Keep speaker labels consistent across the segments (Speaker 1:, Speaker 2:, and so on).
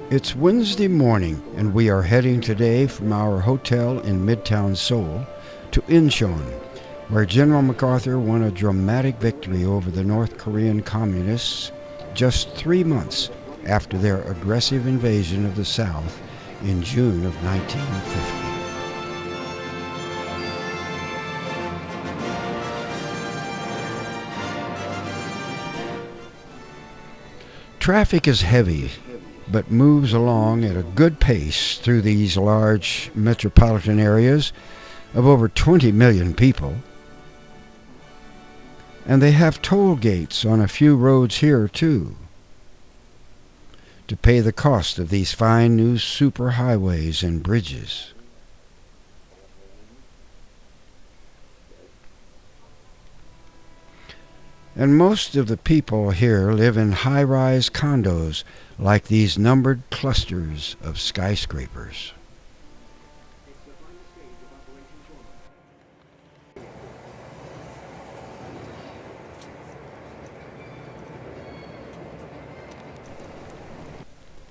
Speaker 1: It's Wednesday morning, and we are heading today from our hotel in Midtown Seoul to Incheon, where General MacArthur won a dramatic victory over the North Korean communists just 3 months after their aggressive invasion of the South in June of 1950. Traffic is heavy, but moves along at a good pace through these large metropolitan areas of over 20 million people. And they have toll gates on a few roads here, too, to pay the cost of these fine new superhighways and bridges. And most of the people here live in high-rise condos like these numbered clusters of skyscrapers.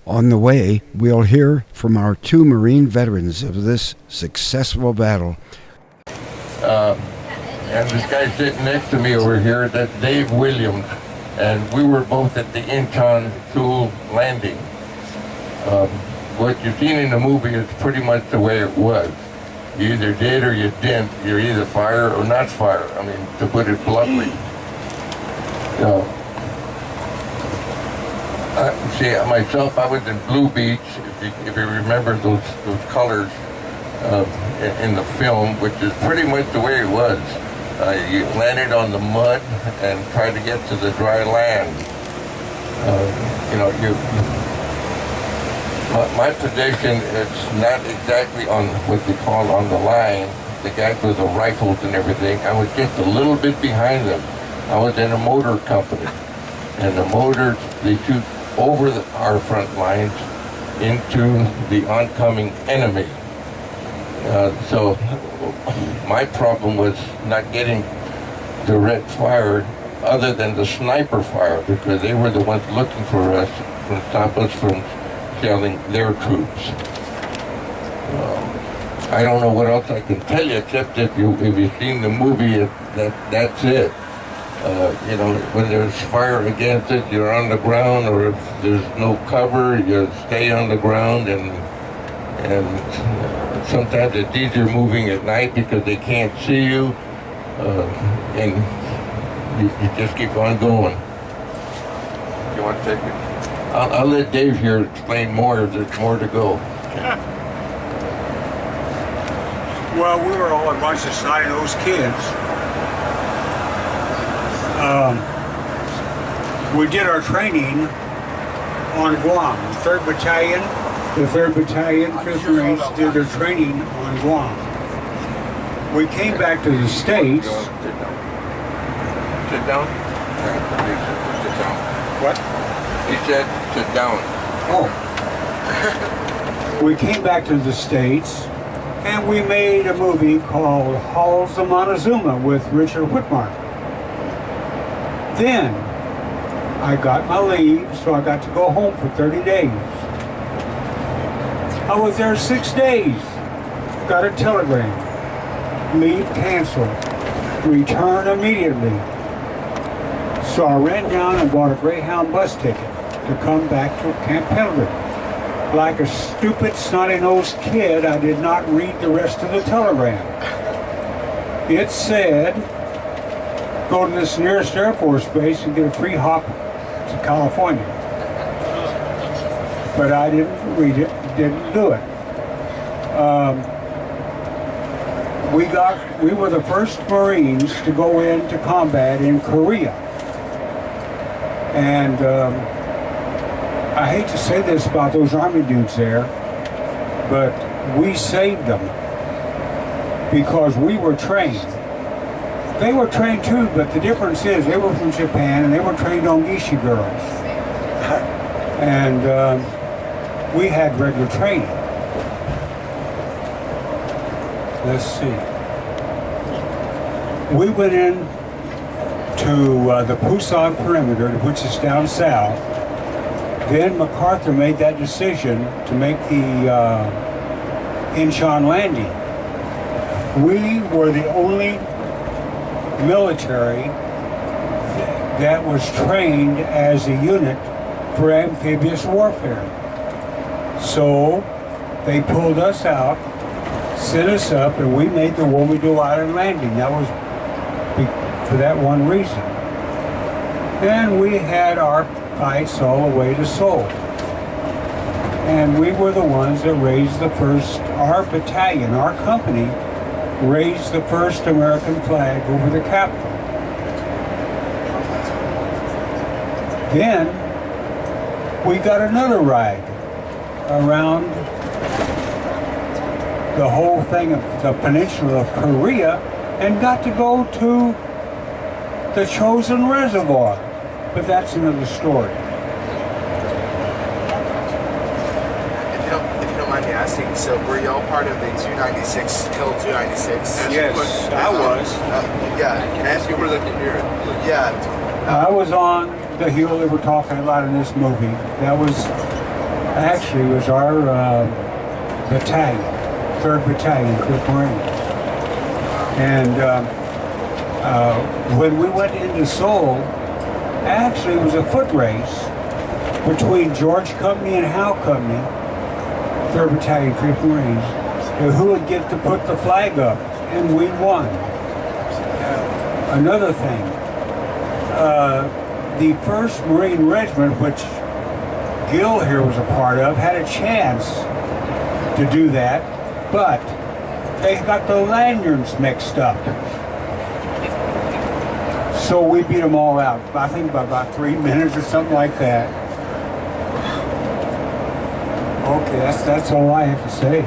Speaker 1: On the way, we'll hear from our two Marine veterans of this successful battle.
Speaker 2: And this guy sitting next to me over here, that's Dave Williams, and we were both at the Incheon Seoul landing. What you've seen in the movie is pretty much the way it was. You either did or you didn't. You're either fire or not fire. I mean, to put it bluntly. See, myself, I was in Blue Beach, if you remember those colors in the film, which is pretty much the way it was. You landed on the mud and tried to get to the dry land. My position is not exactly on what they call on the line. The guys with the rifles and everything, I was just a little bit behind them. I was in a motor company, and the motors, they shoot over our front lines into the oncoming enemy. So my problem was not getting direct fire other than the sniper fire, because they were the ones looking for us to stop us from shelling their troops. I don't know what else I can tell you, except if you've seen the movie, that's it. When there's fire against it, you're on the ground, or if there's no cover, you stay on the ground, and sometimes it's easier moving at night because they can't see you, and you just keep on going. You want to take it? I'll let Dave here explain more if there's more to go.
Speaker 3: Well, we were all a bunch of snotty-nosed kids. We did our training on Guam. The 3rd Battalion Marines did their training on Guam. We came back to the States.
Speaker 2: Sit down. Sit down.
Speaker 3: What?
Speaker 2: He said, sit down.
Speaker 3: Oh. We came back to the States, and we made a movie called Halls of Montezuma with Richard Whitmark. Then, I got my leave, so I got to go home for 30 days. I was there 6 days. Got a telegram. Leave canceled. Return immediately. So I ran down and bought a Greyhound bus ticket to come back to Camp Pendleton. Like a stupid, snotty-nosed kid, I did not read the rest of the telegram. It said, go to this nearest Air Force base and get a free hop to California. But I didn't read it, didn't do it. We were the first Marines to go into combat in Korea. And I hate to say this about those Army dudes there, but we saved them because we were trained. They were trained too, but the difference is they were from Japan and they were trained on Gishi girls. And we had regular training. Let's see. We went in to the Pusan perimeter, which is down south, Then MacArthur made that decision to make the Incheon landing. We were the only military that was trained as a unit for amphibious warfare. So they pulled us out, set us up, and we made the Womido Island landing. That was for that one reason. Then we had our fights all the way to Seoul. And we were the ones that raised the first, our battalion, our company, raised the first American flag over the Capitol. Then we got another ride around the whole thing of the peninsula of Korea and got to go to the Chosin Reservoir. But that's another story.
Speaker 4: If you don't mind me asking, so were y'all part of the 296, Hill 296?
Speaker 3: Yes, I was.
Speaker 4: Yeah, can I ask you where the computer? Yeah.
Speaker 3: I was on the hill they were talking about in this movie. That was actually was our battalion, 3rd Battalion, 5th Marines. And when we went into Seoul, actually it was a foot race between George Company and Howe Company, 3rd Battalion, 5th Marines, who would get to put the flag up, and we won. Another thing, the 1st Marine Regiment, which Gil here was a part of, had a chance to do that, but they got the lanyards mixed up. So we beat them all out, I think by about 3 minutes or something like that. Okay, that's all I have to say.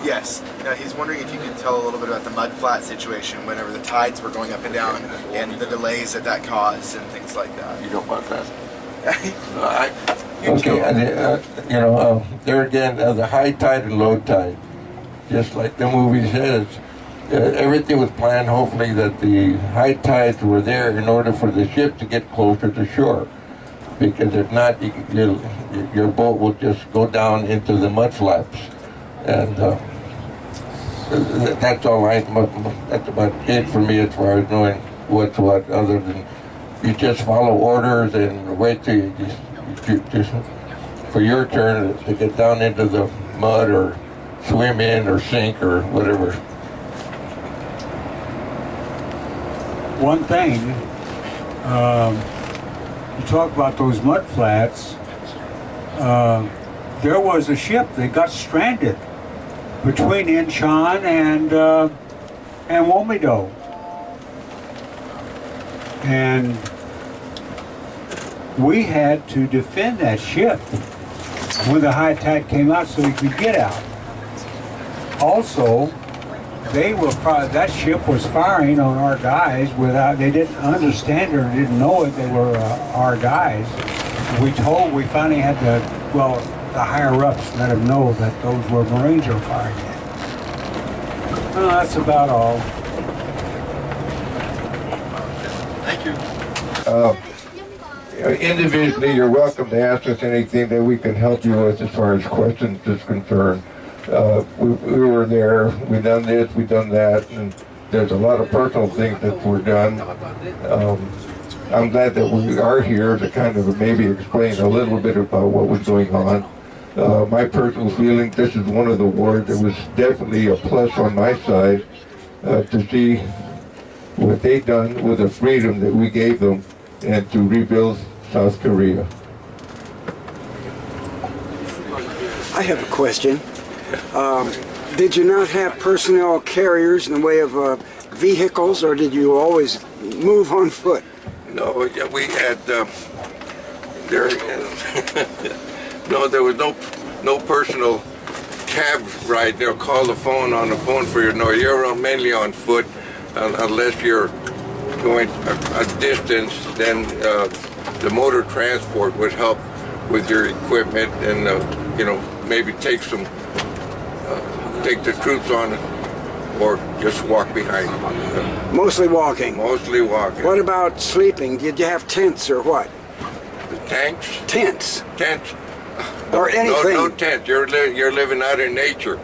Speaker 4: Yes. He's wondering if you could tell a little bit about the mud flat situation whenever the tides were going up and down and the delays that caused and things like that.
Speaker 2: You don't want that. There again, the high tide and low tide, just like the movie says. Everything was planned, hopefully, that the high tides were there in order for the ship to get closer to shore. Because if not, your boat will just go down into the mud flaps. And that's all that's about it for me as far as knowing what's what, other than you just follow orders and wait till you just for your turn to get down into the mud or swim in or sink or whatever.
Speaker 3: One thing, you talk about those mud flats, there was a ship that got stranded between Incheon and Womido. And we had to defend that ship when the high tide came out so we could get out. Also, that ship was firing on our guys they didn't understand it or didn't know it, they were our guys. We finally had to, the higher ups let them know that those were Marines were firing at. Well, that's about all.
Speaker 4: Thank you.
Speaker 2: Individually, you're welcome to ask us anything that we can help you with as far as questions is concerned. We were there, we done this, we done that, and there's a lot of personal things that were done. I'm glad that we are here to kind of maybe explain a little bit about what was going on. My personal feeling, this is one of the wars that was definitely a plus on my side to see what they done with the freedom that we gave them and to rebuild South Korea.
Speaker 5: I have a question. Did you not have personnel carriers in the way of vehicles, or did you always move on foot?
Speaker 2: No, we had no, there was no personal cab ride. They'll call the phone on the phone for you. No, you're mainly on foot unless you're going a distance. Then the motor transport would help with your equipment and maybe take the troops on or just walk behind.
Speaker 5: Mostly walking?
Speaker 2: Mostly walking.
Speaker 5: What about sleeping? Did you have tents or what?
Speaker 2: Tanks?
Speaker 5: Tents.
Speaker 2: Tents?
Speaker 5: Or anything.
Speaker 2: No tent. You're living out in nature.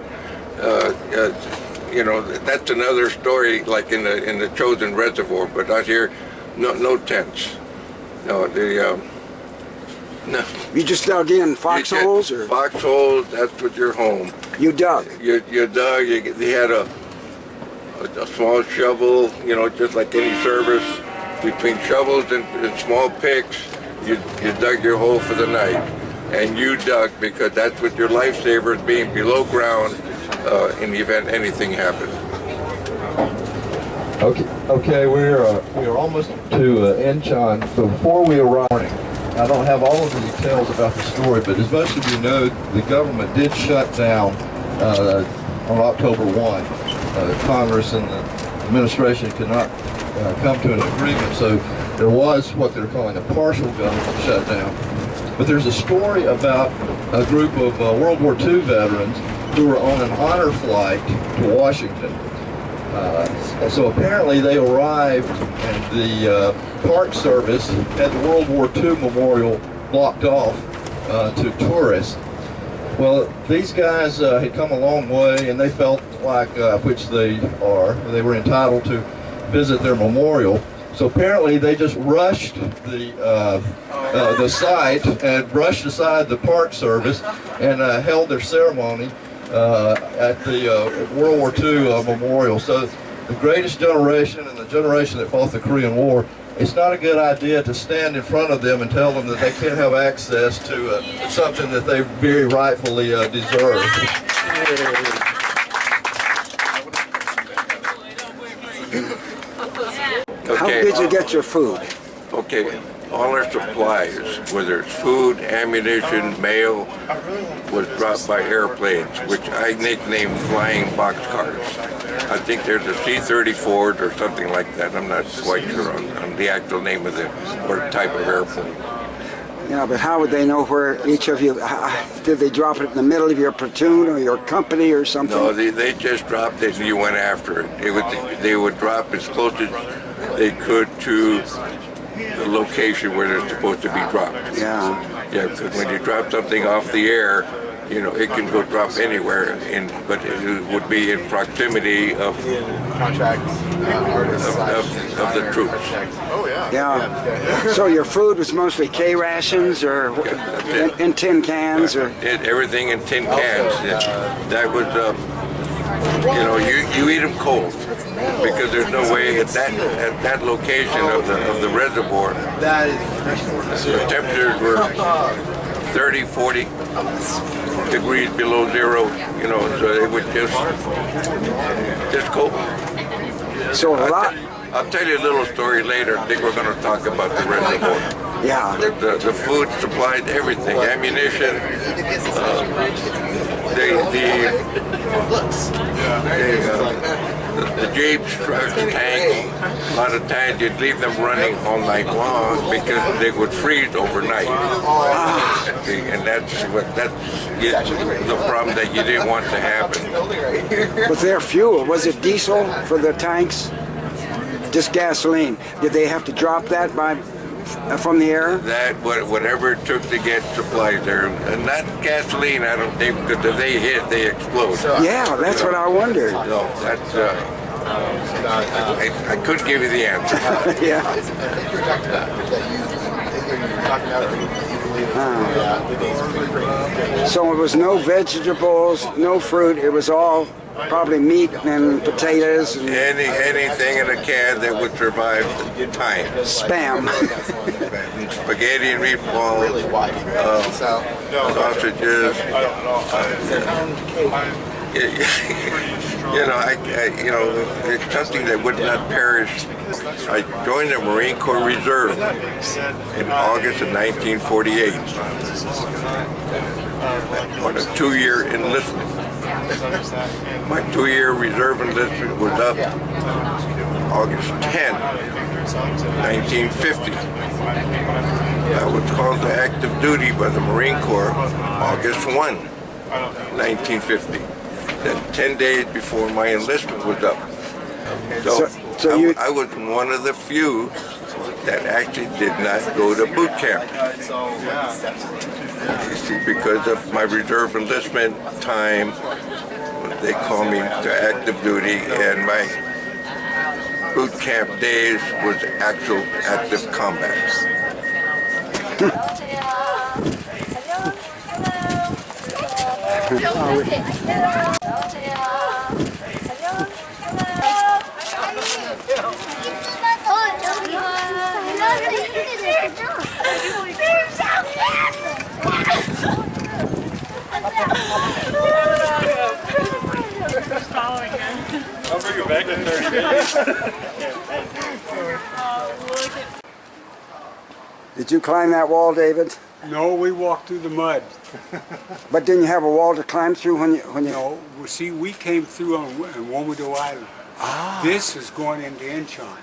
Speaker 2: You know, that's another story, like in the Chosen Reservoir. But out here, no tents. No, no.
Speaker 5: You just dug in foxholes, or
Speaker 2: foxholes? That's what your home.
Speaker 5: you dug.
Speaker 2: You dug. You had a small shovel. You know, just like any service. Between shovels and small picks, you dug your hole for the night. And you dug because that's what your lifesaver is, being below ground in the event anything happens.
Speaker 6: Okay, we are almost to Incheon. Before we arrive, I don't have all of the details about the story, but as most of you know, the government did shut down on October 1. Congress and the administration could not come to an agreement, so there was what they're calling a partial government shutdown. But there's a story about a group of World War II veterans who were on an honor flight to Washington. So apparently they arrived and the Park Service had the World War II memorial blocked off to tourists. Well, these guys had come a long way, and they felt like, which they were entitled to visit their memorial. So apparently they just rushed the site and brushed aside the Park Service and held their ceremony at the World War II memorial. So the greatest generation and the generation that fought the Korean War, it's not a good idea to stand in front of them and tell them that they can't have access to something that they very rightfully deserve.
Speaker 5: How did you get your food?
Speaker 2: Okay, all our supplies, whether it's food, ammunition, mail, was dropped by airplanes, which I nicknamed flying boxcars. I think there's a C-34s or something like that. I'm not quite sure on the actual name of the or type of airplane.
Speaker 5: Yeah, but how would they know where each of you, did they drop it in the middle of your platoon or your company or something?
Speaker 2: No, they just dropped it and you went after it. They would drop as close as they could to the location where they're supposed to be dropped.
Speaker 5: Yeah.
Speaker 2: Yeah, because when you drop something off the air, you know, it can go drop anywhere, but it would be in proximity of the troops.
Speaker 4: Oh yeah.
Speaker 5: Yeah. So your food was mostly K rations or in tin cans or?
Speaker 2: Everything in tin cans. That was, you know, you eat them cold because there's no way at that location of the reservoir, the temperatures were 30, 40 degrees below zero, you know, so it was just cold.
Speaker 5: So a lot.
Speaker 2: I'll tell you a little story later. I think we're going to talk about the reservoir.
Speaker 5: Yeah.
Speaker 2: The food supplied everything, ammunition, the jeeps, trucks, tanks. A lot of times you'd leave them running all night long because they would freeze overnight. And that's the problem that you didn't want to happen.
Speaker 5: Was there fuel? Was it diesel for the tanks? Just gasoline. Did they have to drop that from the air?
Speaker 2: That, whatever it took to get supplies there. And not gasoline, I don't think, because if they hit, they explode.
Speaker 5: Yeah, that's what I wondered.
Speaker 2: No, that's, I couldn't give you the answer.
Speaker 5: Yeah. So it was no vegetables, no fruit. It was all probably meat and potatoes. And
Speaker 2: anything in a can that would survive time.
Speaker 5: Spam.
Speaker 2: Spaghetti and meatballs, sausages. You know, it's something that would not perish. I joined the Marine Corps Reserve in August of 1948 on a 2-year enlistment. My 2-year reserve enlistment was up August 10, 1950. I was called to active duty by the Marine Corps August 1, 1950. Then 10 days before my enlistment was up. So I was one of the few that actually did not go to boot camp. You see, because of my reserve enlistment time, they call me to active duty, and my boot camp days was actual active combat.
Speaker 3: I'll bring it back in 30 minutes.
Speaker 5: Did you climb that wall, David?
Speaker 3: No, we walked through the mud.
Speaker 5: But didn't you have a wall to climb through when you?
Speaker 3: No, well, see, we came through on Womado Island. This is going into Incheon.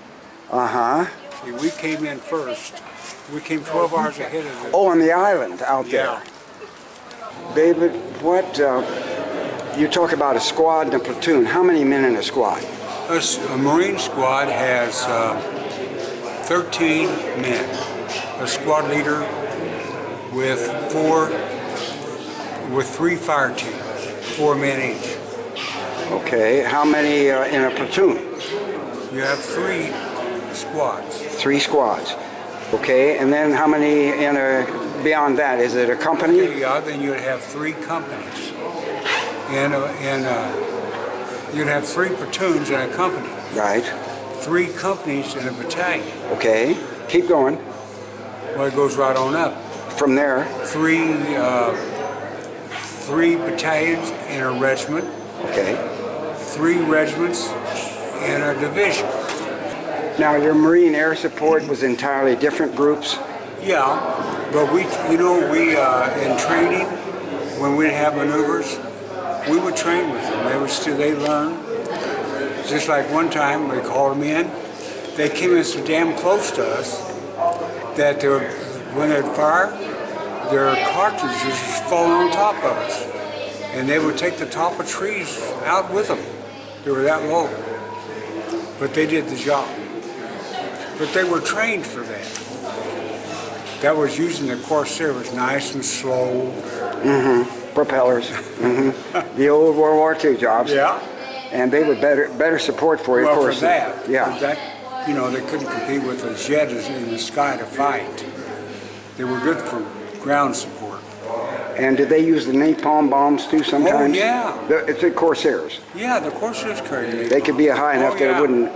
Speaker 5: Uh-huh.
Speaker 3: See, we came in first. We came 12 hours ahead of them.
Speaker 5: Oh, on the island out
Speaker 3: Yeah.
Speaker 5: there. David, what, you talk about a squad and a platoon. How many men in a squad?
Speaker 3: A Marine squad has 13 men. A squad leader with three fire teams, 4 men each.
Speaker 5: Okay, how many in a platoon?
Speaker 3: You have 3 squads.
Speaker 5: 3 squads. Okay, and then how many in a, beyond that? Is it a company?
Speaker 3: Yeah, then you'd have 3 companies. You'd have 3 platoons in a company.
Speaker 5: Right.
Speaker 3: 3 companies in a battalion.
Speaker 5: Okay, keep going.
Speaker 3: Well, it goes right on up.
Speaker 5: From there,
Speaker 3: 3 battalions in a regiment.
Speaker 5: okay.
Speaker 3: 3 regiments in a division.
Speaker 5: Now, your Marine Air Support was entirely different groups?
Speaker 3: Yeah, but we in training, when we'd have maneuvers, we would train with them. They learn. Just like one time we called them in, they came in so damn close to us that when they'd fire, their cartridges just fall on top of us. And they would take the top of trees out with them. They were that low. But they did the job. But they were trained for that. That was using the Corsair. It was nice and slow.
Speaker 5: Mm-hmm. Propellers. Mm-hmm. The old World War II jobs.
Speaker 3: Yeah.
Speaker 5: And they were better support for you,
Speaker 3: Well,
Speaker 5: of course.
Speaker 3: for that.
Speaker 5: Yeah.
Speaker 3: For that, they couldn't compete with the jet in the sky to fight. They were good for ground support.
Speaker 5: And did they use the napalm bombs too sometimes?
Speaker 3: Oh, yeah.
Speaker 5: It's the Corsairs.
Speaker 3: Yeah, the Corsairs carried.
Speaker 5: They could be high enough that it wouldn't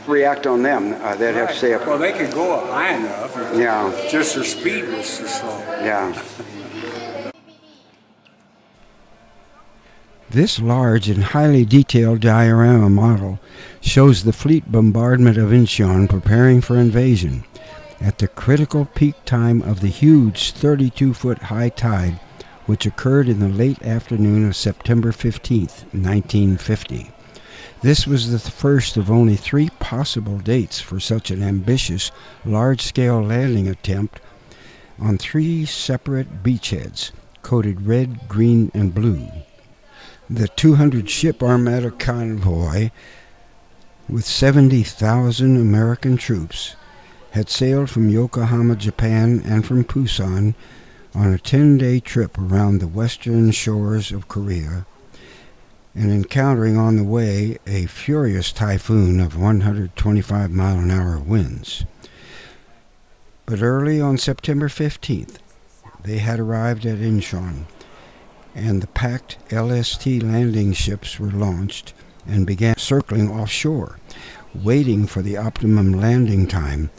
Speaker 5: react on them. They'd have to stay up.
Speaker 3: Well, they could go up high enough.
Speaker 5: Yeah.
Speaker 3: Just their speed was so slow.
Speaker 5: Yeah.
Speaker 1: This large and highly detailed diorama model shows the fleet bombardment of Incheon preparing for invasion at the critical peak time of the huge 32-foot high tide, which occurred in the late afternoon of September 15th, 1950. This was the first of only 3 possible dates for such an ambitious, large-scale landing attempt on 3 separate beachheads, coated red, green, and blue. The 200-ship Armada convoy, with 70,000 American troops, had sailed from Yokohama, Japan, and from Busan on a 10-day trip around the western shores of Korea, and encountering on the way a furious typhoon of 125-mile-an-hour winds. But early on September 15th, they had arrived at Incheon, and the packed LST landing ships were launched and began circling offshore, waiting for the optimum landing time,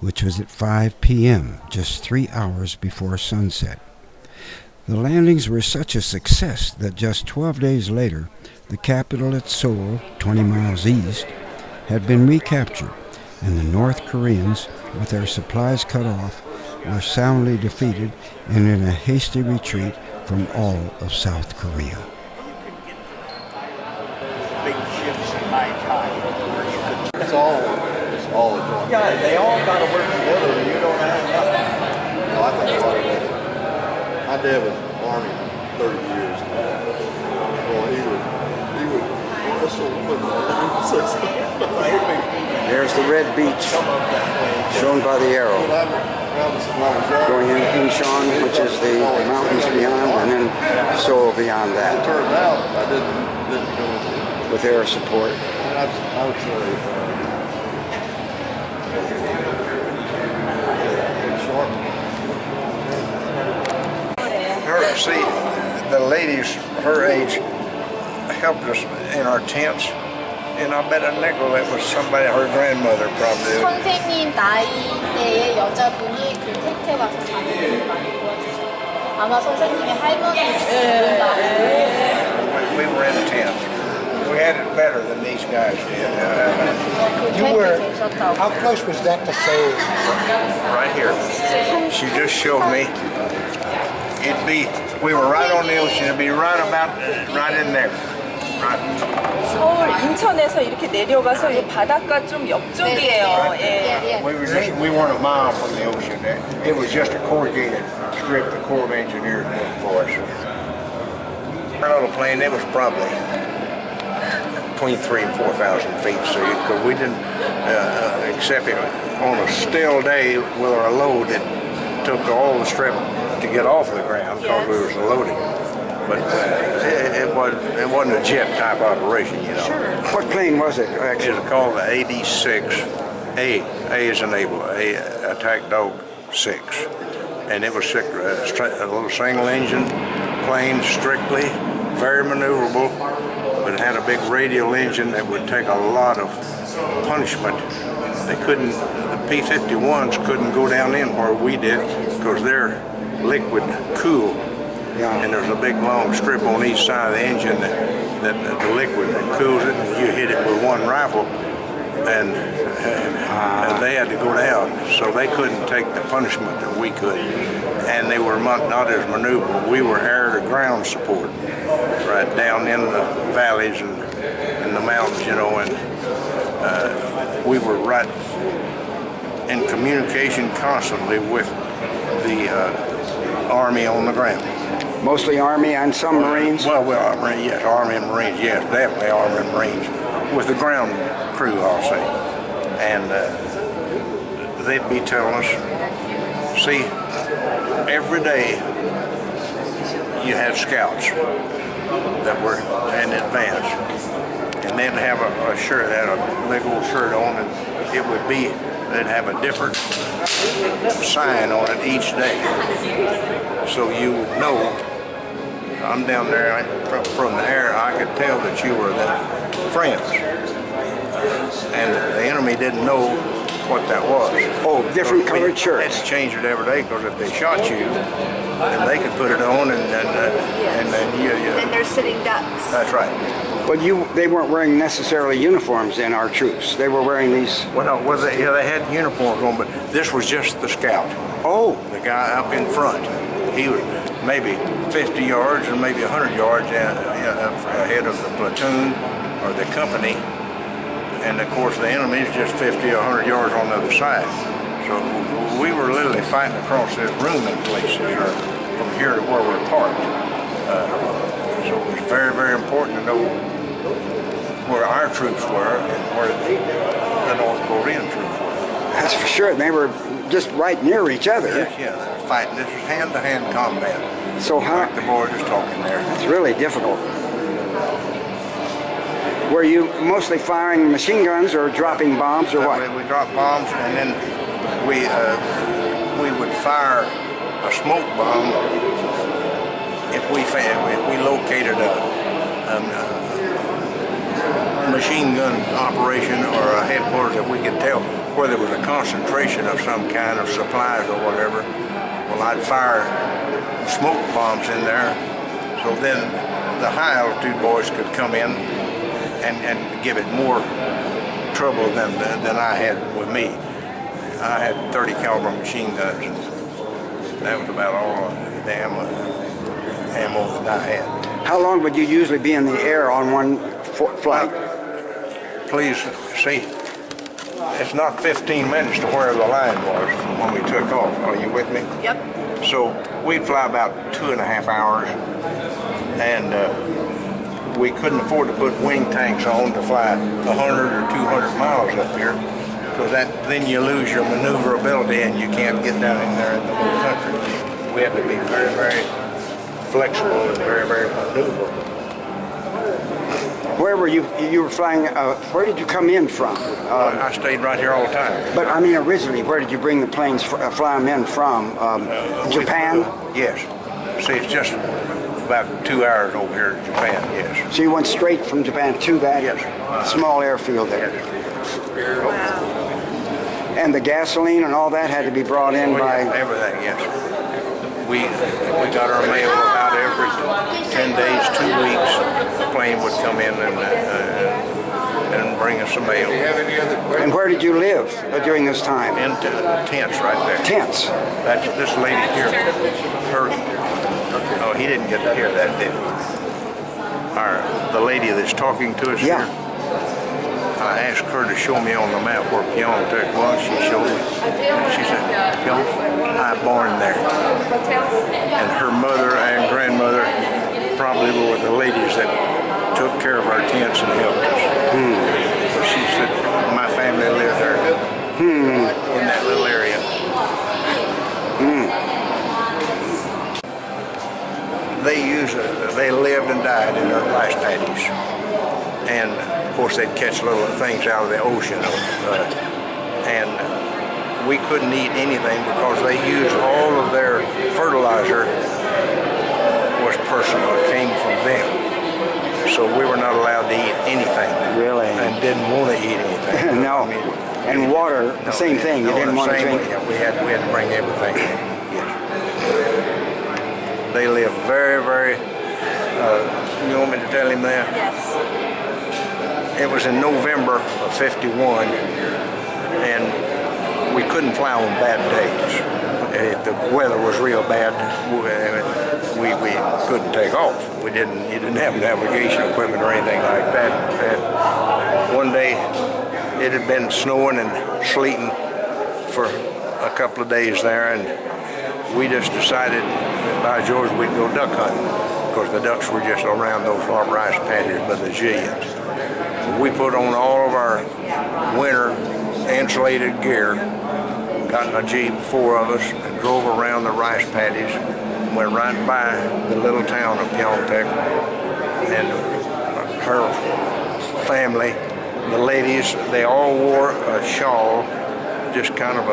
Speaker 1: which was at 5 p.m., just 3 hours before sunset. The landings were such a success that just 12 days later, the capital at Seoul, 20 miles east, had been recaptured, and the North Koreans, with their supplies cut off, were soundly defeated and in a hasty retreat from all of South Korea.
Speaker 7: Big ships in my time.
Speaker 6: It's all a joint.
Speaker 7: Yeah, they all got to work together, and you don't have nothing.
Speaker 6: No, I think a lot of that. My dad was in the Army 30 years. Well, he would whistle with
Speaker 5: There's the red beach shown by the arrow. Going in Incheon, which is the mountains beyond, and then Seoul beyond that. With air support.
Speaker 8: See, the ladies her age helped us in our tents, and I bet a nickel it was somebody, her grandmother probably.
Speaker 9: 선생님 나이대의 여자분이 그 텐트에 가서 자는 걸 많이 도와주셨어요. 아마 선생님의 할머니
Speaker 8: We were in tents. We had it better than these guys did.
Speaker 9: You were.
Speaker 8: How close was that to Seoul? Right here. She just showed me. We were right on the ocean. It'd be right in there. Right.
Speaker 10: 서울 인천에서 이렇게 내려가서 이 바닷가 좀 옆쪽이에요. 예.
Speaker 8: We weren't a mile from the ocean. It was just a corrugated strip the Corps of Engineers built for us. Our little plane, it was probably between 3,000 and 4,000 feet. So because we didn't accept it on a still day with our load, it took all the strip to get off the ground because we were loading. But it wasn't a jet type operation, you know.
Speaker 5: Sure. What plane was it?
Speaker 8: It was called the AD-6A. A is an able, Attack Dog 6. And it was a little single engine plane, strictly, very maneuverable, but it had a big radial engine that would take a lot of punishment. The P-51s couldn't go down in where we did because they're liquid cool. Yeah. And there's a big long strip on each side of the engine that the liquid that cools it, and you hit it with one rifle, and they had to go down, so they couldn't take the punishment that we could, and they were not as maneuverable. We were air-to-ground support, right down in the valleys and the mountains, you know, and we were right in communication constantly with the Army on the ground.
Speaker 5: Mostly Army and some Marines?
Speaker 8: Well, yes, Army and Marines, yes, definitely Army and Marines. With the ground crew, I'll say. And they'd be telling us, see, every day you had scouts that were in advance. And they'd have a shirt, they had a big old shirt on, and it would be, they'd have a different sign on it each day. So you would know, I'm down there from the air, I could tell that you were the friends. And the enemy didn't know what that was.
Speaker 5: Oh, different colored shirts.
Speaker 8: They had to change it every day because if they shot you, then they could put it on and then you.
Speaker 10: And they're sitting ducks.
Speaker 8: That's right.
Speaker 5: But they weren't wearing necessarily uniforms in our troops. They were wearing these.
Speaker 8: Well, no, they had uniforms on, but this was just the scout.
Speaker 5: Oh,
Speaker 8: the guy up in front. He was maybe 50 yards or maybe 100 yards ahead of the platoon or the company, and of course the enemy's just 50 or 100 yards on the other side. So we were literally fighting across this room in places, or from here to where we're parked. So it was very, very important to know where our troops were and where the North Korean troops were.
Speaker 5: That's for sure. They were just right near each other.
Speaker 8: Yes, yeah, they were fighting. This was hand-to-hand combat.
Speaker 5: So how?
Speaker 8: Like the boy just talking there.
Speaker 5: It's really difficult. Were you mostly firing machine guns or dropping bombs or what?
Speaker 8: We dropped bombs, and then we would fire a smoke bomb if we located a machine gun operation or a headquarters that we could tell where there was a concentration of some kind of supplies or whatever. Well, I'd fire smoke bombs in there, so then the high altitude boys could come in and give it more trouble than I had with me. I had 30 caliber machine guns. That was about all the ammo that I had.
Speaker 5: How long would you usually be in the air on one flight?
Speaker 8: Please see, it's not 15 minutes to where the line was when we took off. Are you with me?
Speaker 10: Yep.
Speaker 8: So we'd fly about 2.5 hours, and we couldn't afford to put wing tanks on to fly 100 or 200 miles up here. because then you lose your maneuverability and you can't get down in there in the whole country. We have to be very, very flexible and very, very maneuverable.
Speaker 5: Where were you? You were flying. Where did you come in from?
Speaker 8: I stayed right here all the time.
Speaker 5: But I mean, originally, where did you bring the planes? Fly them in from? Japan.
Speaker 8: Yes. See, it's just about 2 hours over here in Japan. Yes.
Speaker 5: So you went straight from Japan to that small airfield there.
Speaker 8: Wow.
Speaker 5: And the gasoline and all that had to be brought in by
Speaker 8: everything. Yes. We got our mail about every 10 days, 2 weeks. The plane would come in and bring us some mail.
Speaker 5: And where did you live during this time?
Speaker 8: In tents right there.
Speaker 5: Tents.
Speaker 8: That's this lady here. Oh, he didn't get to hear that, did he? The lady that's talking to us here. I asked her to show me on the map where Pyeongtaek was. She showed me. She said, I born there. And her mother and grandmother probably were the ladies that took care of our tents and helped us. So she said, my family lived there in that little area. They lived and died in their rice paddies. And of course they'd catch little things out of the ocean. And we couldn't eat anything because they used all of their fertilizer was personal, it came from them. So we were not allowed to eat anything.
Speaker 5: Really?
Speaker 8: And didn't want to eat anything.
Speaker 5: No.
Speaker 8: I mean,
Speaker 5: and water, the same thing. You didn't want to drink.
Speaker 8: We had to bring everything in. Yes. They lived very, very. You want me to tell him that?
Speaker 10: Yes.
Speaker 8: It was in November of '51, and we couldn't fly on bad days. If the weather was real bad, we couldn't take off. You didn't have navigation equipment or anything like that. And one day, it had been snowing and sleeting for a couple of days there, and we just decided that by George we'd go duck hunting, because the ducks were just around those rice paddies by the zillions. We put on all of our winter insulated gear, got in a Jeep, 4 of us, and drove around the rice paddies, went right by the little town of Pyeongtaek, and her family, the ladies, they all wore a shawl, just kind of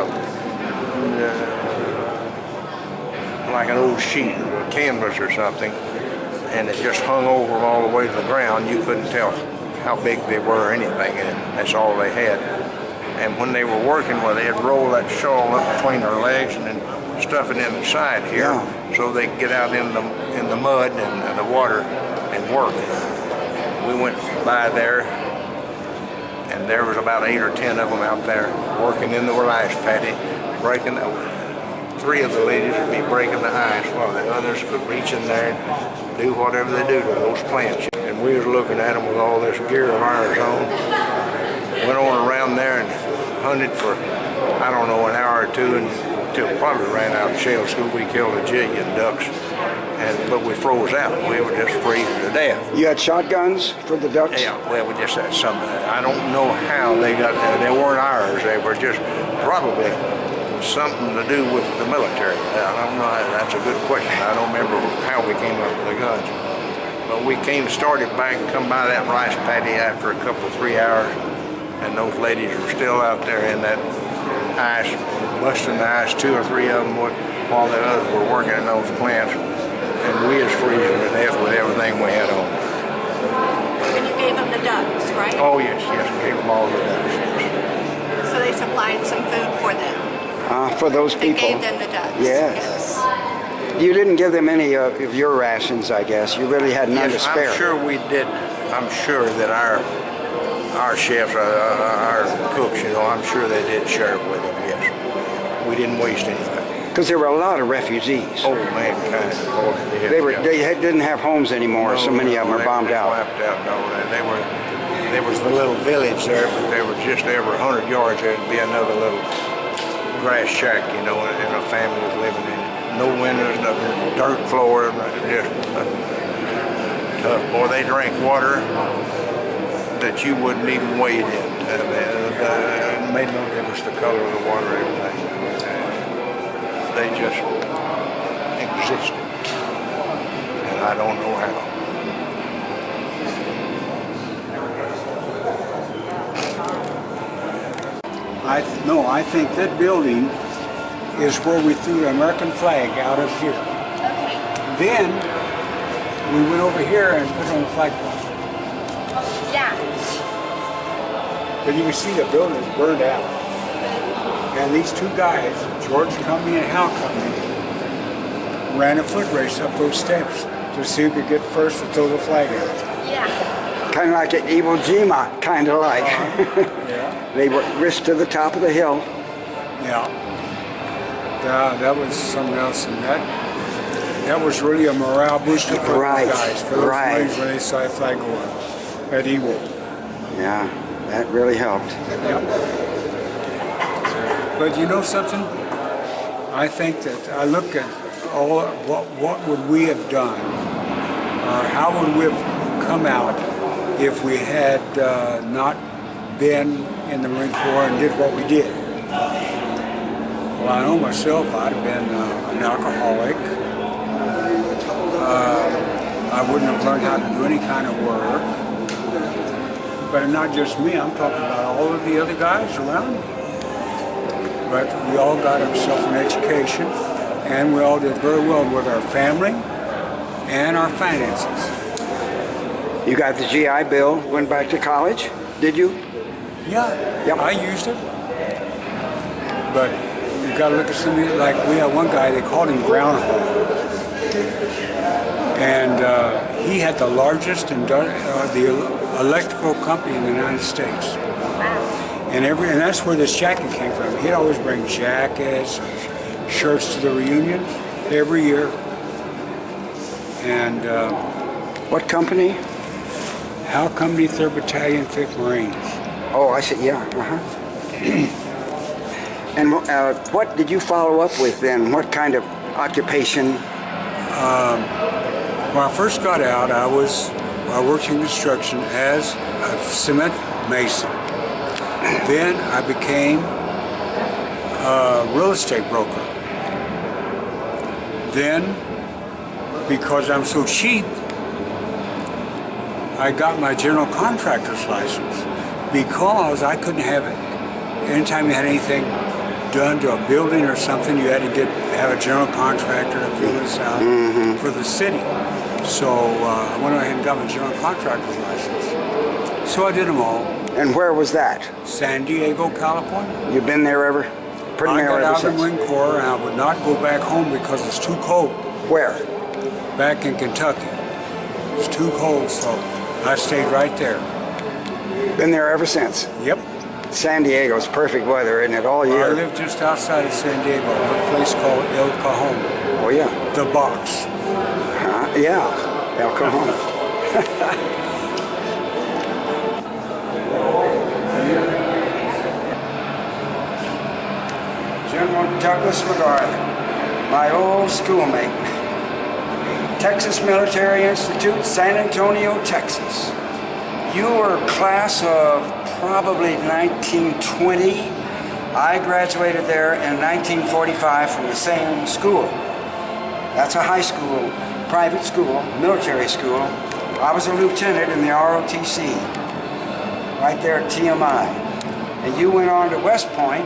Speaker 8: like an old sheet or canvas or something, and it just hung over them all the way to the ground. You couldn't tell how big they were or anything, and that's all they had. And when they were working, well, they'd roll that shawl up between their legs and then stuff it in the side here, so they could get out in the mud and the water and work. We went by there, and there was about 8 or 10 of them out there working in the rice paddy, breaking the. 3 of the ladies would be breaking the ice while the others could reach in there and do whatever they do to those plants. And we was looking at them with all this gear of ours on. Went on around there and hunted for, I don't know, an hour or 2 until probably ran out of shell. So we killed a jillion ducks, but we froze out. We were just freezing to death.
Speaker 5: You had shotguns for the ducks?
Speaker 8: Yeah, well, we just had some. I don't know how they got there. They weren't ours. They were just probably something to do with the military. I don't know. That's a good question. I don't remember how we came up with the guns. But we started back, come by that rice paddy after a couple, 3 hours, and those ladies were still out there in that ice, busting the ice, 2 or 3 of them, while the others were working in those plants. And we was freezing to death with everything we had on.
Speaker 11: And you gave them the ducks, right?
Speaker 8: Oh, yes, we gave them all the ducks, yes.
Speaker 11: So they supplied some food for them?
Speaker 5: For those people.
Speaker 11: They gave them the ducks.
Speaker 5: Yes. You didn't give them any of your rations, I guess. You really had none to spare.
Speaker 8: I'm sure we did. I'm sure that our chefs, our cooks, I'm sure they did share it with them, yes. We didn't waste anything.
Speaker 5: Because there were a lot of refugees.
Speaker 8: Oh, mankind. Oh,
Speaker 5: they didn't have homes anymore. So many of them were bombed out.
Speaker 8: Wiped out. No, there was the little village there, but there was just every 100 yards there'd be another little grass shack, and a family was living in it. No windows, no dirt floor, just tough. Boy, they drank water that you wouldn't even wade in. made no difference the color of the water or everything. They just existed. And I don't know how.
Speaker 3: I think that building is where we threw the American flag out of here. Then we went over here and put it on the flagpole.
Speaker 9: Yeah.
Speaker 3: But you can see the building is burned out. And these two guys, George Company and Hal Company, ran a foot race up those steps to see who could get first to throw the flag out.
Speaker 9: Yeah.
Speaker 5: Kind of like an Iwo Jima, kind of like.
Speaker 3: Yeah.
Speaker 5: They were raced to the top of the hill.
Speaker 3: Yeah. That was something else, and that was really a morale booster for
Speaker 5: Right,
Speaker 3: those guys, for those
Speaker 5: right.
Speaker 3: Marines when they saw that flag go up at Iwo.
Speaker 5: Yeah, that really helped.
Speaker 3: Yeah. But you know something? I think that I look at all what would we have done, or how would we have come out if we had not been in the Marine Corps and did what we did. Well, I know myself, I'd have been an alcoholic. I wouldn't have learned how to do any kind of work. But not just me, I'm talking about all of the other guys around me. But we all got ourselves an education, and we all did very well with our family and our finances.
Speaker 5: You got the GI Bill, went back to college, did you?
Speaker 3: Yeah,
Speaker 5: Yep.
Speaker 3: I used it. But you got to look at somebody like we had one guy, they called him Groundhog. And he had the largest the electrical company in the United States. And that's where this jacket came from. He'd always bring jackets, shirts to the reunions every year. And
Speaker 5: what company?
Speaker 3: Hal Company, 3rd Battalion, 5th Marines.
Speaker 5: Oh, I see. Yeah. And what did you follow up with then? What kind of occupation?
Speaker 3: When I first got out, I worked in construction as a cement mason. Then I became a real estate broker. Then, because I'm so cheap, I got my general contractor's license because I couldn't have it. Anytime you had anything done to a building or something, you had to have a general contractor to fill this out for the city. So I went ahead and got my general contractor's license. So I did them all.
Speaker 5: And where was that?
Speaker 3: San Diego, California.
Speaker 5: You've been there ever? Pretty
Speaker 3: I got
Speaker 5: ever
Speaker 3: out of
Speaker 5: since.
Speaker 3: the Marine Corps and I would not go back home because it's too cold.
Speaker 5: Where?
Speaker 3: Back in Kentucky. It's too cold, so I stayed right there.
Speaker 5: Been there ever since?
Speaker 3: Yep.
Speaker 5: San Diego's perfect weather, isn't it, all year?
Speaker 3: I live just outside of San Diego, a place called El Cajon.
Speaker 5: Oh, yeah.
Speaker 3: The box.
Speaker 5: Yeah, El Cajon. General Douglas MacArthur, my old schoolmate. Texas Military Institute, San Antonio, Texas. You were class of probably 1920. I graduated there in 1945 from the same school. That's a high school, private school, military school. I was a lieutenant in the ROTC, right there at TMI. And you went on to West Point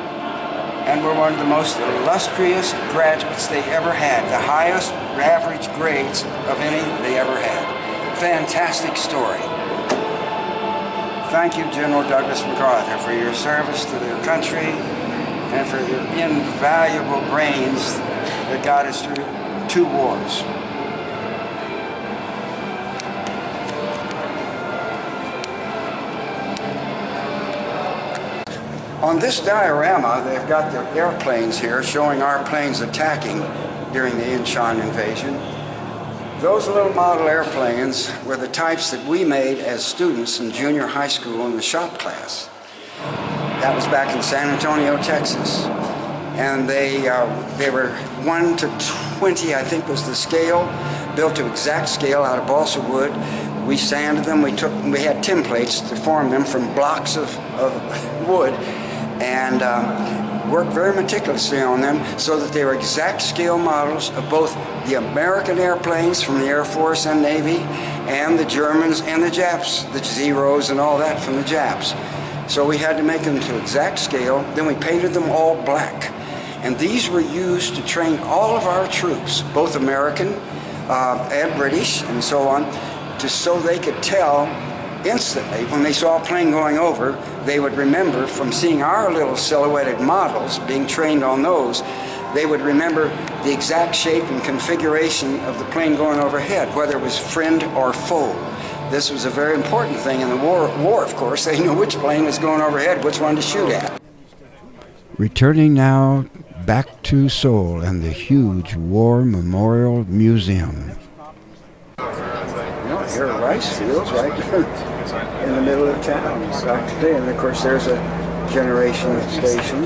Speaker 5: and were one of the most illustrious graduates they ever had, the highest average grades of any they ever had. Fantastic story. Thank you, General Douglas MacArthur, for your service to the country and for your invaluable brains that got us through 2 wars. On this diorama, they've got the airplanes here showing our planes attacking during the Incheon invasion. Those little model airplanes were the types that we made as students in junior high school in the shop class. That was back in San Antonio, Texas. And they were 1 to 20, I think was the scale, built to exact scale out of balsa wood. We sanded them, we had templates to form them from blocks of wood. and worked very meticulously on them so that they were exact scale models of both the American airplanes from the Air Force and Navy and the Germans and the Japs, the Zeros and all that from the Japs. So we had to make them to exact scale. Then we painted them all black. And these were used to train all of our troops, both American and British and so on, so they could tell instantly when they saw a plane going over, they would remember from seeing our little silhouetted models being trained on those, they would remember the exact shape and configuration of the plane going overhead, whether it was friend or foe. This was a very important thing in the war, of course. They knew which plane was going overhead, which one to shoot at.
Speaker 1: Returning now back to Seoul and the huge War Memorial Museum.
Speaker 5: Here are rice fields right in the middle of town back today. And of course there's a generation station,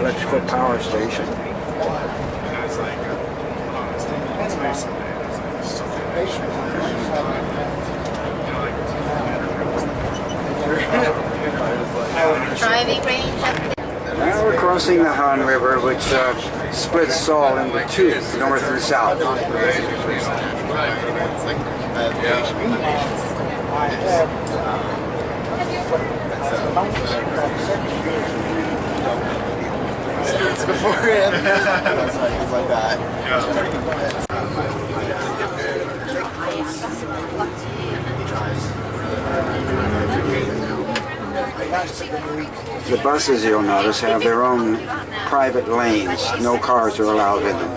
Speaker 5: electrical power station.
Speaker 9: Driving range up there.
Speaker 5: Now we're crossing the Han River, which splits Seoul into two, north and south.
Speaker 4: It's before him. It's like that.
Speaker 5: The buses, you'll notice, have their own private lanes. No cars are allowed in them.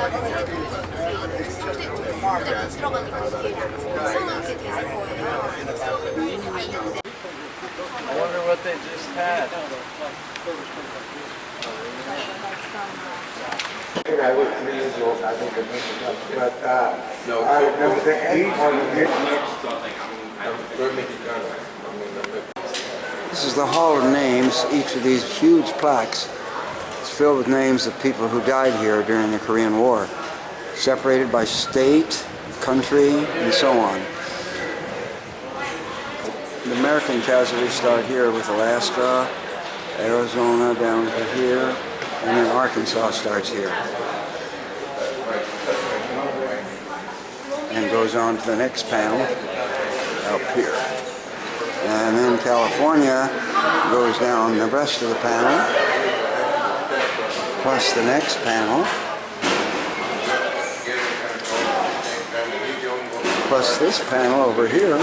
Speaker 7: I wonder what they just had.
Speaker 5: I would please you, I think but I remember This is the Hall of Names. Each of these huge plaques is filled with names of people who died here during the Korean War, separated by state, country, and so on. The American casualties start here with Alaska, Arizona down to here, and then Arkansas starts here. And goes on to the next panel up here. And then California goes down the rest of the panel, plus the next panel, plus this panel over here.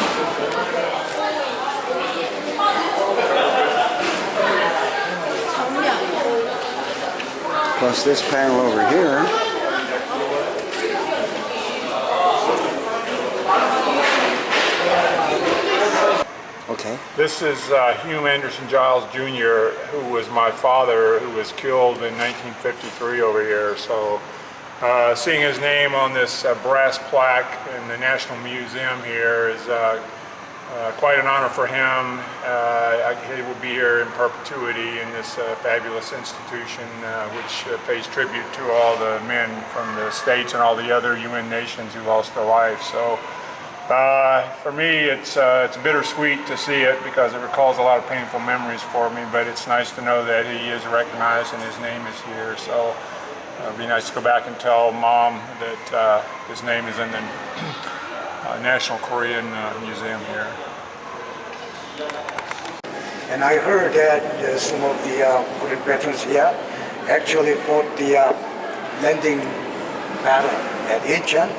Speaker 5: Plus this panel over here. Okay.
Speaker 12: This is Hugh Anderson Giles Jr., who was my father, who was killed in 1953 over here. So seeing his name on this brass plaque in the National Museum here is quite an honor for him. He will be here in perpetuity in this fabulous institution, which pays tribute to all the men from the States and all the other UN nations who lost their life. So for me, it's bittersweet to see it because it recalls a lot of painful memories for me, but it's nice to know that he is recognized and his name is here. So it'd be nice to go back and tell Mom that his name is in the National Korean Museum here.
Speaker 5: And I heard that some of the Korean veterans here actually fought the landing battle at Incheon,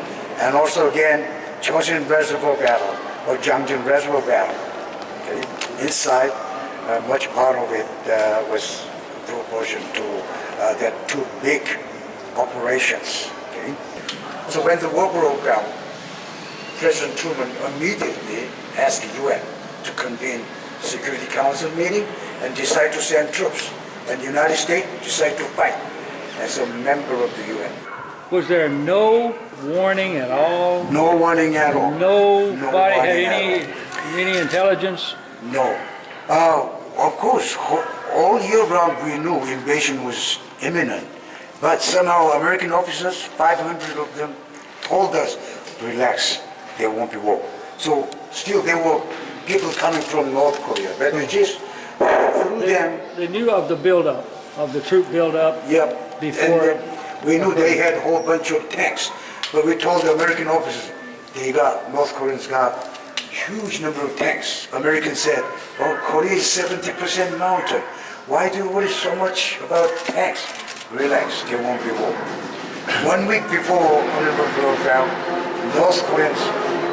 Speaker 5: and also again Chosin Reservoir battle or Jangjin Reservoir battle. Okay. Inside, much part of it was proportion to that two big operations. Okay. So when the war broke out, President Truman immediately asked the UN to convene Security Council meeting and decide to send troops. And the United States decided to fight as a member of the UN.
Speaker 13: Was there no warning at all?
Speaker 5: No warning at all.
Speaker 13: Nobody had any intelligence?
Speaker 5: No. Of course, all year round we knew invasion was imminent. But somehow American officers, 500 of them, told us, relax, there won't be war. So still there were people coming from North Korea, refugees, through them.
Speaker 13: They knew of the buildup, of the troop buildup.
Speaker 5: Yep.
Speaker 13: Before.
Speaker 5: And we knew they had a whole bunch of tanks, but we told the American officers, North Koreans got huge number of tanks. Americans said, oh, Korea is 70% mountain. Why do you worry so much about tanks? Relax, there won't be war. 1 week before Korean War broke out, North Koreans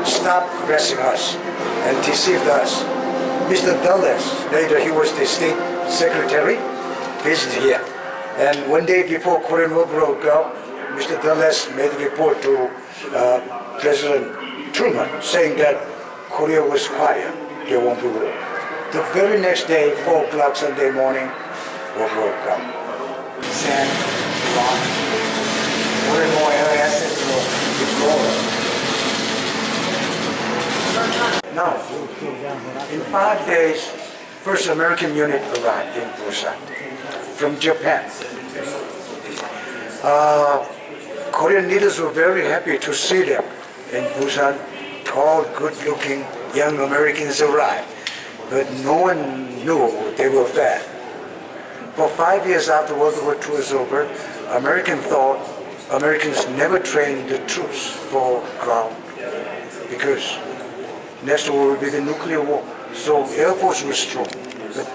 Speaker 5: stopped harassing us and deceived us. Mr. Dulles, later he was the state secretary, visited here. And 1 day before Korean War broke out, Mr. Dulles made a report to President Truman saying that Korea was quiet, there won't be war. The very next day, 4 o'clock Sunday morning, war broke out. Sand, rock, more and more air assets were deployed. Now, in 5 days, first American unit arrived in Busan from Japan. Korean leaders were very happy to see them in Busan. Tall, good-looking young Americans arrived, but no one knew they were fat. For 5 years after World War II was over, Americans thought Americans never trained the troops for ground because next war would be the nuclear war. So Air Force was strong, but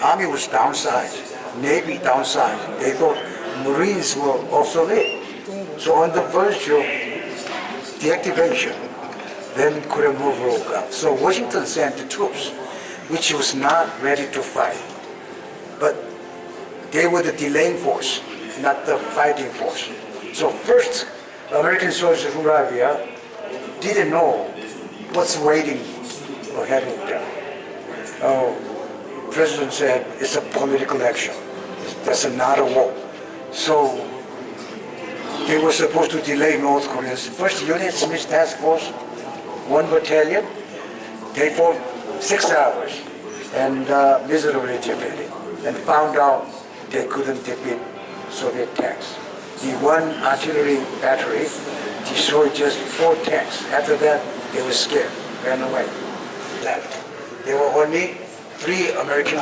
Speaker 5: Army was downsized, Navy downsized. They thought Marines were obsolete. So on the verge of deactivation, then Korean War broke out. So Washington sent the troops, which was not ready to fight. But they were the delaying force, not the fighting force. So first, American soldiers who arrived here didn't know what's waiting ahead of them. President said it's a political action. That's not a war. So they were supposed to delay North Koreans. First unit, Smith Task Force, 1 battalion, they fought 6 hours and miserably defeated and found out they couldn't defeat Soviet tanks. The 1 artillery battery destroyed just 4 tanks. After that, they were scared, ran away, left. There were only 3 American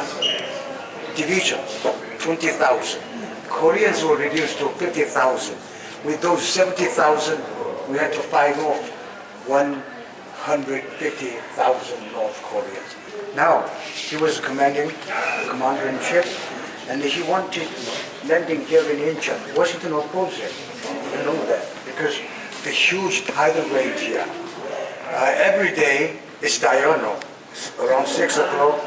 Speaker 5: divisions, 20,000. Koreans were reduced to 50,000. With those 70,000, we had to fight off 150,000 North Koreans. Now, he was commander-in-chief, and he wanted landing here in Incheon. Washington opposed it. You know that, because the huge tidal range here. Every day, it's diurnal. Around 6 o'clock,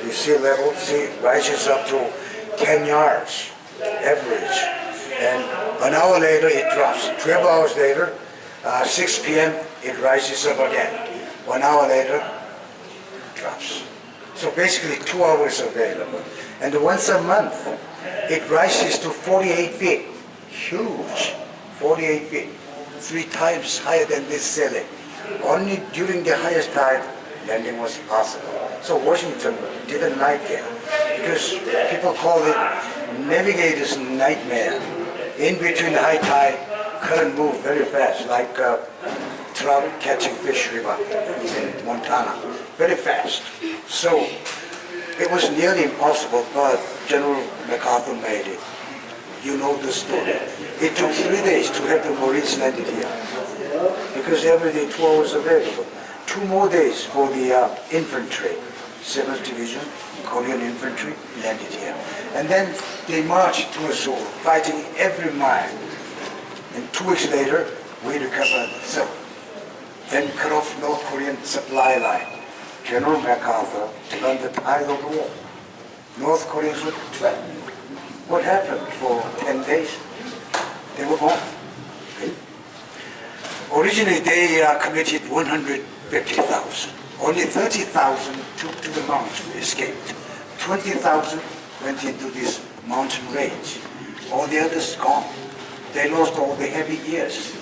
Speaker 5: the sea level rises up to 10 yards, average. And an hour later, it drops. 12 hours later, 6 p.m., it rises up again. 1 hour later, it drops. So basically 2 hours available. And once a month, it rises to 48 feet. Huge, 48 feet. 3 times higher than this ceiling. Only during the highest tide, landing was possible. So Washington didn't like it because people call it navigator's nightmare. In between the high tide, current moved very fast, like trout catching fish river in Montana, very fast. So it was nearly impossible, but General MacArthur made it. You know the story. It took 3 days to have the Marines landed here, because every day 2 hours available. 2 more days for the infantry, 7th Division, Korean infantry landed here. And then they marched to Seoul, fighting every mile. And 2 weeks later, we recovered Seoul. Then cut off North Korean supply line. General MacArthur turned the tide of the war. North Koreans were threatened. What happened for 10 days? They were gone. Okay. Originally, they committed 150,000. Only 30,000 took to the mountains, escaped. 20,000 went into this mountain range. All the others gone. They lost all the heavy gears,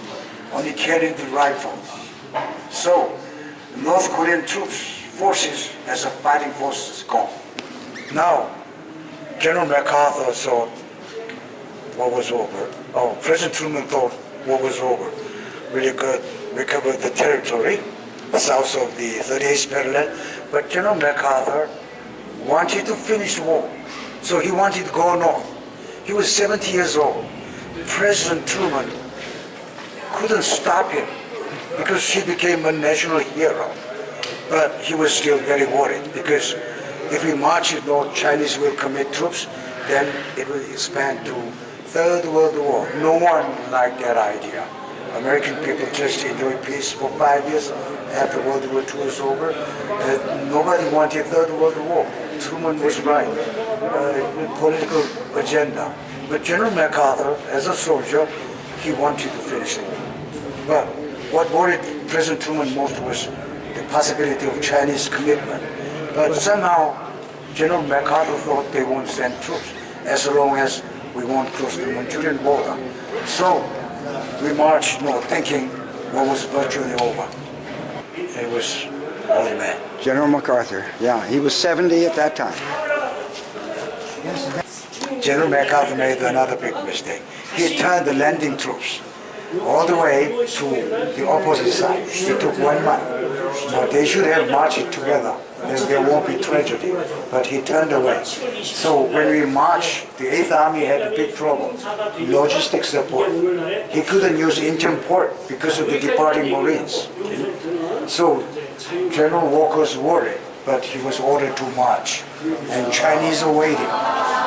Speaker 5: only carrying the rifles. So, North Korean troops, forces as a fighting force is gone. Now, General MacArthur thought war was over. President Truman thought war was over. We could recover the territory south of the 38th parallel, but General MacArthur wanted to finish the war. So he wanted to go north. He was 70 years old. President Truman couldn't stop him because he became a national hero. But he was still very worried because if we march north, Chinese will commit troops, then it will expand to Third World War. No one liked that idea. American people just enjoyed peace for 5 years after World War II was over. Nobody wanted Third World War. Truman was right. Political agenda. But General MacArthur, as a soldier, he wanted to finish the war. But what worried President Truman most was the possibility of Chinese commitment. But somehow, General MacArthur thought they won't send troops as long as we won't cross the Manchurian border. So we marched north thinking war was virtually over. It was old man.
Speaker 1: General MacArthur, yeah, he was 70 at that time.
Speaker 5: General MacArthur made another big mistake. He turned the landing troops all the way to the opposite side. It took 1 month. Now they should have marched together, then there won't be tragedy. But he turned away. So when we marched, the 8th Army had big trouble. Logistics support. He couldn't use Incheon port because of the departing Marines. So General Walker was worried, but he was ordered to march. And Chinese are waiting.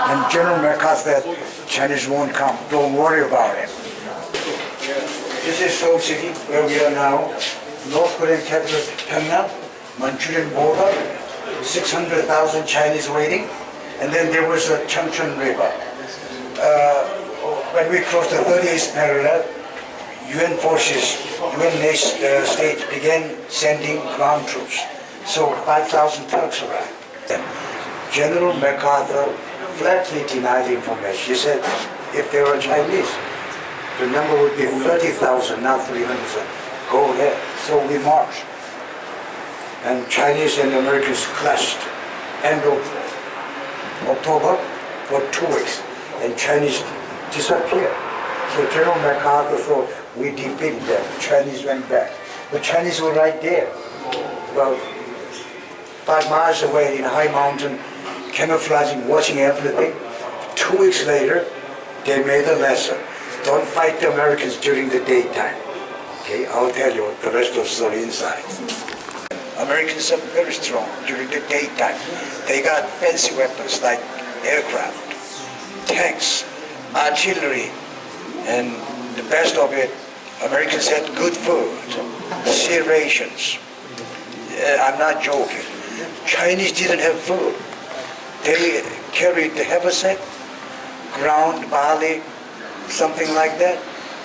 Speaker 5: And General MacArthur said, Chinese won't come, don't worry about it. This is Seoul City, where we are now. North Korean capital, Pyongyang, Manchurian border, 600,000 Chinese waiting. And then there was a Changchun River. When we crossed the 38th parallel, UN forces, UN states began sending ground troops. So 5,000 Turks arrived. General MacArthur flatly denied the information. He said, if there are Chinese, the number would be 30,000, not 300,000. Go ahead. So we marched. And Chinese and Americans clashed. End of October for 2 weeks. And Chinese disappeared. So General MacArthur thought we defeated them. Chinese went back. The Chinese were right there. About 5 miles away in a high mountain, camouflaging, watching everything. 2 weeks later, they made a lesson. Don't fight the Americans during the daytime. Okay, I'll tell you the rest of the story inside. Americans are very strong during the daytime. They got fancy weapons like aircraft, tanks, artillery, and the best of it, Americans had good food, sea rations. I'm not joking. Chinese didn't have food. They carried the haversack, ground barley, something like that.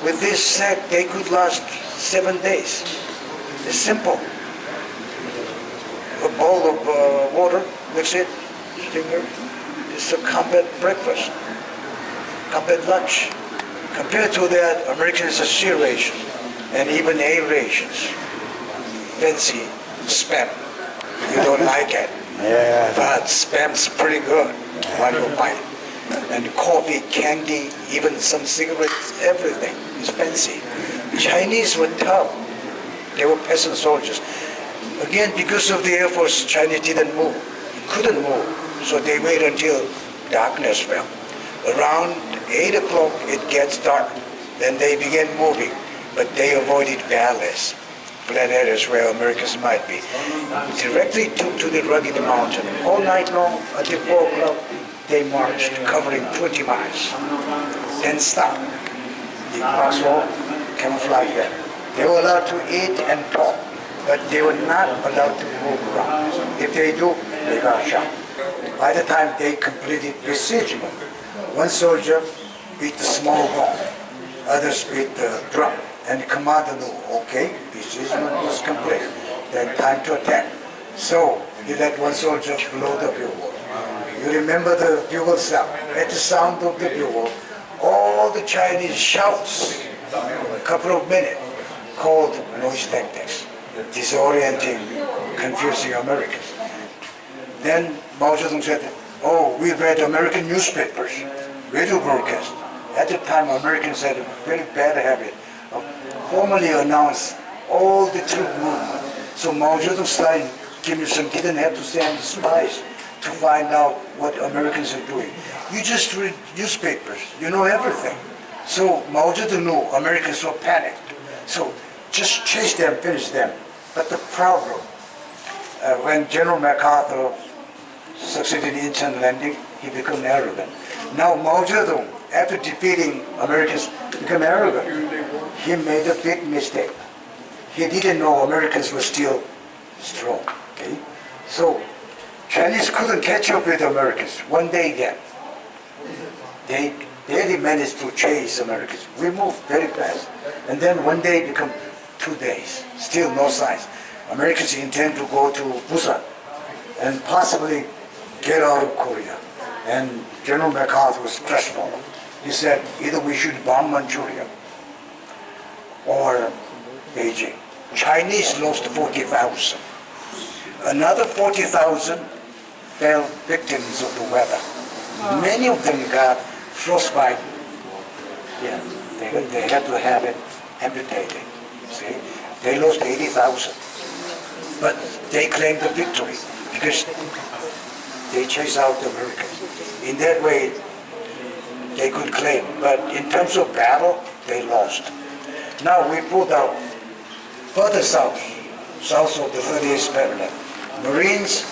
Speaker 5: With this sack, they could last 7 days. It's simple. A bowl of water, that's it. It's a combat breakfast, combat lunch. Compared to that, Americans are sea rations and even A rations. Fancy spam. You don't like it.
Speaker 1: Yeah.
Speaker 5: But spam's pretty good. Wonderful bite. And coffee, candy, even some cigarettes, everything is fancy. Chinese were tough. They were peasant soldiers. Again, because of the Air Force, Chinese didn't move, couldn't move. So they waited until darkness fell. Around 8 o'clock, it gets dark. Then they began moving, but they avoided valleys, flat areas where Americans might be. Directly to the rugged mountain. All night long, until 4 o'clock, they marched, covering 20 miles. Then stopped. The foxhole camouflage them. They were allowed to eat and talk, but they were not allowed to move around. If they do, they got shot. By the time they completed besieging, one soldier beat the small horn, others beat the drum, and the commander knew, okay, besiegement was complete, then time to attack. So he let one soldier blow the bugle. You remember the bugle sound. At the sound of the bugle, all the Chinese shouts, a couple of minutes, called noise tactics, disorienting, confusing Americans. Then Mao Zedong said, oh, we read American newspapers, radio broadcast. At the time, Americans had a very bad habit of formally announce all the troop movement. So Mao Zedong style Kim Il-sung didn't have to send spies to find out what Americans are doing. You just read newspapers, you know everything. So Mao Zedong knew Americans were panicked. So just chase them, finish them. But the problem, when General MacArthur succeeded in Incheon landing, he became arrogant. Now Mao Zedong, after defeating Americans, became arrogant. He made a big mistake. He didn't know Americans were still strong. Okay? So Chinese couldn't catch up with Americans. One day again, they barely managed to chase Americans. We moved very fast. And then one day become 2 days. Still no signs. Americans intend to go to Busan and possibly get out of Korea. And General MacArthur was stressful. He said either we should bomb Manchuria or Beijing. Chinese lost 40,000. Another 40,000 fell victims of the weather. Many of them got frostbite. Yeah, they had to have it amputated. See, they lost 80,000, but they claimed the victory because they chased out the Americans. In that way, they could claim. But in terms of battle, they lost. Now we put out further south of the 38th parallel. Marines,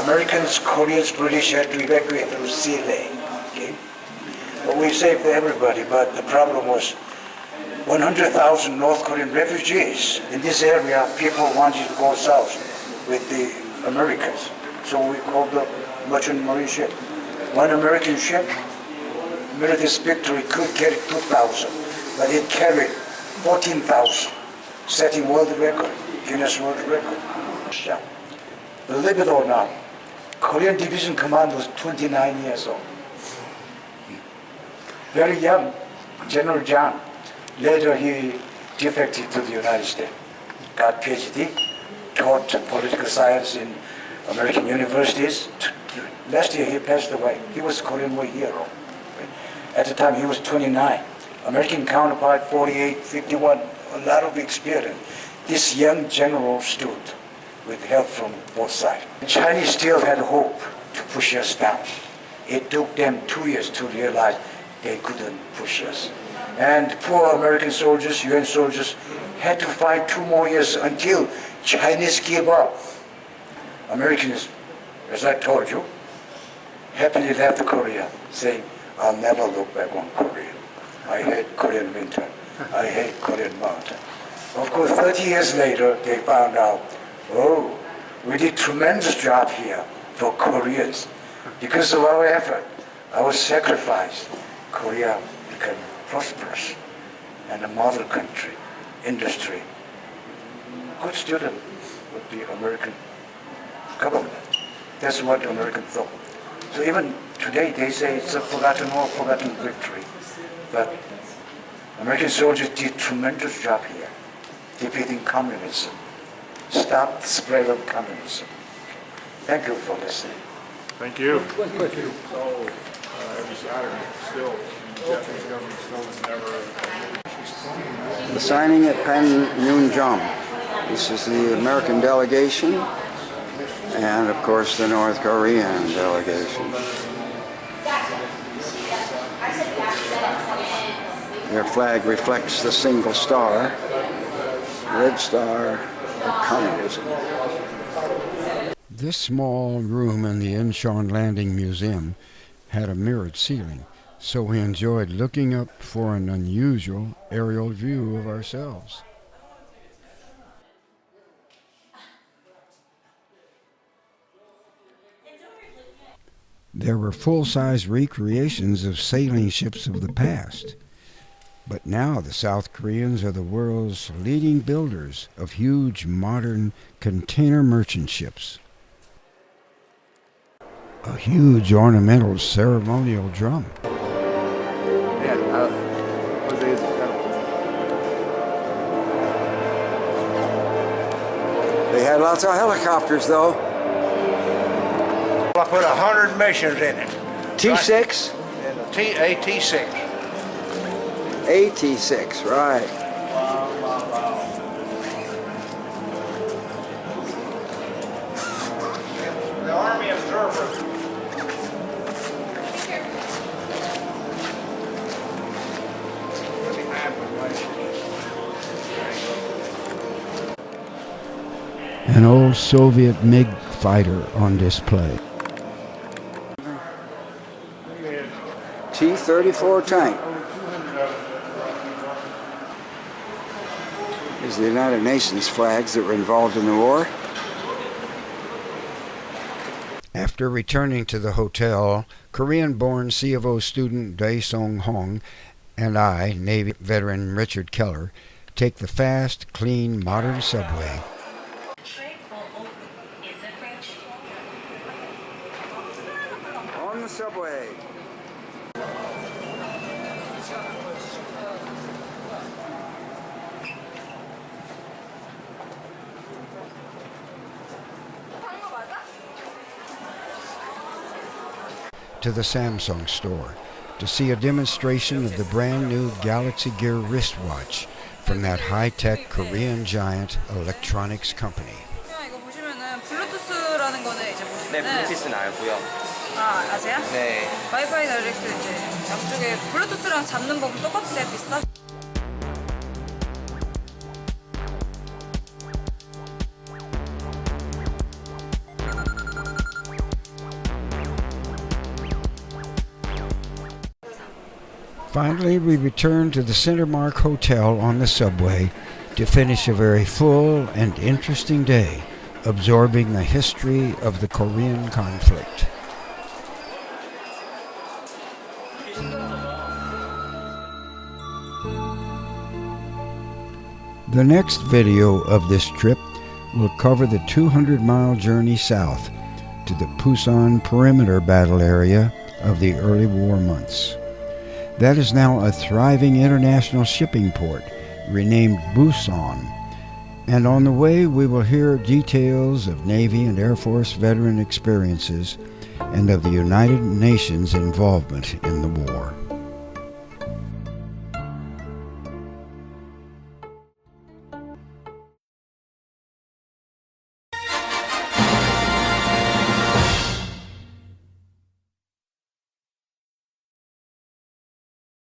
Speaker 5: Americans, Koreans, British had to evacuate through sea lane. Okay? But we saved everybody, but the problem was 100,000 North Korean refugees. In this area, people wanted to go south with the Americans. So we called the merchant marine ship. One American ship, military victory could carry 2,000, but it carried 14,000, setting world record, Guinness World Record. Believe it or not, Korean Division Command was 29 years old. Very young, General John. Later he defected to the United States, got PhD, taught political science in American universities. Last year he passed away. He was a Korean War hero. At the time he was 29. American counterpart 48, 51, a lot of experience. This young general stood with help from both sides. The Chinese still had hope to push us down. It took them 2 years to realize they couldn't push us. And poor American soldiers, UN soldiers, had to fight 2 more years until Chinese gave up. Americans, as I told you, happily left Korea, saying, I'll never look back on Korea. I hate Korean winter. I hate Korean mountain. Of course, 30 years later, they found out, oh, we did tremendous job here for Koreans. Because of our effort, our sacrifice, Korea became prosperous and a model country, industry. Good student with the American government. That's what the Americans thought. So even today they say it's a forgotten war, forgotten victory. But American soldiers did tremendous job here, defeating communism, stopped the spread of communism. Thank you for listening.
Speaker 12: Thank you. So every Saturday, still, the Japanese government still never.
Speaker 1: The signing at Panmunjom. This is the American delegation, and of course the North Korean delegation. Their flag reflects the single star, red star of communism. This small room in the Incheon Landing Museum had a mirrored ceiling, so we enjoyed looking up for an unusual aerial view of ourselves. There were full-size recreations of sailing ships of the past. But now the South Koreans are the world's leading builders of huge modern container merchant ships. A huge ornamental ceremonial drum. They had lots of helicopters though.
Speaker 5: I put 100 missions in it.
Speaker 1: T6?
Speaker 5: AT6.
Speaker 1: AT6, right.
Speaker 5: The Army observer
Speaker 1: An old Soviet MiG fighter on display.
Speaker 5: T-34 tank. These are the United Nations flags that were involved in the war.
Speaker 1: After returning to the hotel, Korean-born C of O student Dae Song Hong and I, Navy veteran Richard Keller, take the fast, clean, modern subway.
Speaker 5: On the subway.
Speaker 1: To the Samsung store to see a demonstration of the brand new Galaxy Gear wristwatch from that high-tech Korean giant electronics company.
Speaker 10: 이거 보시면은 블루투스라는 거는 이제 보시면은
Speaker 7: 네, 블루투스는 알고요.
Speaker 10: 아, 아세요?
Speaker 7: 네.
Speaker 10: 와이파이 다이렉트 이제 양쪽에 블루투스랑 잡는 법은 똑같으세요? 비슷하?
Speaker 1: Finally, we return to the Centermark Hotel on the subway to finish a very full and interesting day, absorbing the history of the Korean conflict. The next video of this trip will cover the 200-mile journey south to the Pusan perimeter battle area of the early war months. That is now a thriving international shipping port, renamed Busan. And on the way, we will hear details of Navy and Air Force veteran experiences and of the United Nations involvement in the war.